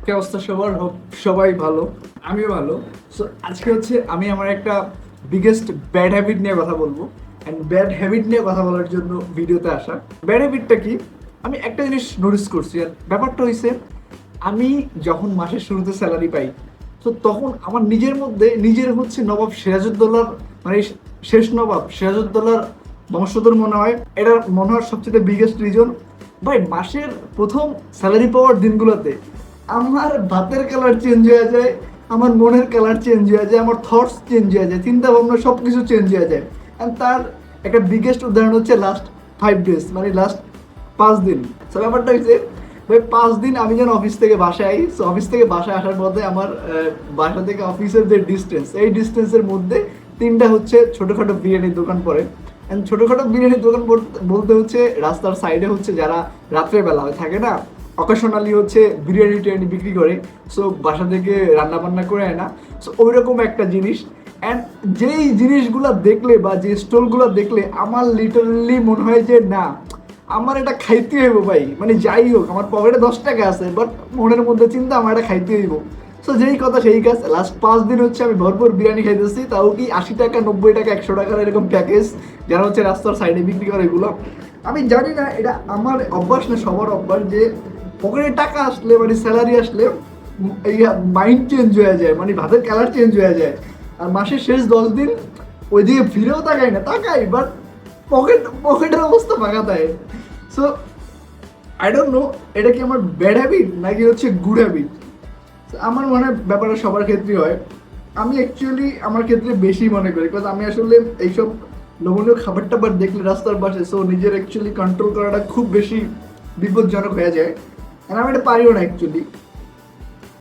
কি অবস্থা সবার? হোপ সবাই ভালো, আমিও ভালো। সো আজকে হচ্ছে আমি আমার একটা বিগেস্ট ব্যাড হ্যাবিট নিয়ে কথা বলবো। অ্যান্ড ব্যাড হ্যাবিট নিয়ে কথা বলার জন্য ভিডিওতে আসা। ব্যাড হ্যাবিটটা কি? আমি একটা জিনিস নোটিস করছি, আর ব্যাপারটা হয়েছে আমি যখন মাসের শুরুতে স্যালারি পাই, তো তখন আমার নিজের মধ্যে নিজের হচ্ছে নবাব সিরাজউদ্দৌলার মানে শেষ নবাব সিরাজউদ্দৌলার বংশধর মনে হয়। এটা মনে হয় সবচেয়ে বিগেস্ট রিজন। ভাই মাসের প্রথম স্যালারি পাওয়ার দিনগুলোতে আমার ভাতের কালার চেঞ্জ হয়ে যায়, আমার মনের কালার চেঞ্জ হয়ে যায়, আমার থটস চেঞ্জ হয়ে যায়, চিন্তা ভাবনা সব কিছু চেঞ্জ হয়ে যায়। অ্যান্ড তার একটা বিগেস্ট উদাহরণ হচ্ছে লাস্ট 5 days, মানে লাস্ট 5 দিন। সো ব্যাপারটা হচ্ছে ভাই 5 দিন আমি যখন অফিস থেকে বাসায় আই, সো অফিস থেকে বাসায় আসার পথে আমার বাসা থেকে অফিসের যে ডিস্টেন্স, এই ডিস্টেন্সের মধ্যে তিনটা হচ্ছে ছোটোখাটো বিরিয়ানির দোকান পড়ে। অ্যান্ড ছোটোখাটো বিরিয়ানির দোকান বলতে হচ্ছে রাস্তার সাইডে হচ্ছে যারা রাত্রেবেলা থাকে না, অকেশনালি হচ্ছে বিরিয়ানি টিরিয়ানি বিক্রি করে, সো বাসা থেকে রান্না বান্না করে আয় না, সো ওই রকম একটা জিনিস। অ্যান্ড যেই জিনিসগুলো দেখলে বা যে স্টলগুলো দেখলে আমার লিটারালি মনে হয় যে না, আমার এটা খাইতে হইব ভাই, মানে যাই হোক আমার পকেটে 10 টাকা আছে, বাট মনের মধ্যে চিন্তা আমার এটা খাইতে হইব। সো যেই কথা সেই কাজ, লাস্ট 5 দিন হচ্ছে আমি ভরপুর বিরিয়ানি খাইতেছি, তাও কি 80 টাকা, 90 টাকা, 100 টাকার এরকম প্যাকেজ, যারা হচ্ছে রাস্তার সাইডে বিক্রি করে এগুলো। আমি জানি না এটা আমার অভ্যাস না সবার অভ্যাস, যে পকেটে টাকা আসলে মানে স্যালারি আসলে মাইন্ড চেঞ্জ হয়ে যায়, মানে ভাতের কালার চেঞ্জ হয়ে যায়। আর মাসের শেষ 10 দিন ওইদিকে ফিরেও তাকাই না, তাকাই বাট পকেটের অবস্থা ফাঁকা থাকে। সো আই ডোন্ট নো এটা কি আমার ব্যাড হ্যাবিট নাকি হচ্ছে গুড হ্যাবিট। আমার মনে হয় ব্যাপারটা সবার ক্ষেত্রেই হয়। আমি অ্যাকচুয়ালি আমার ক্ষেত্রে বেশি মনে করি, বিকজ আমি আসলে এইসব লোভনীয় খাবার টাবার দেখলে রাস্তার পাশে, সো নিজের অ্যাকচুয়ালি কন্ট্রোল করাটা খুব বেশি বিপজ্জনক হয়ে যায়। আর আমি এটা পারিও না অ্যাকচুয়ালি।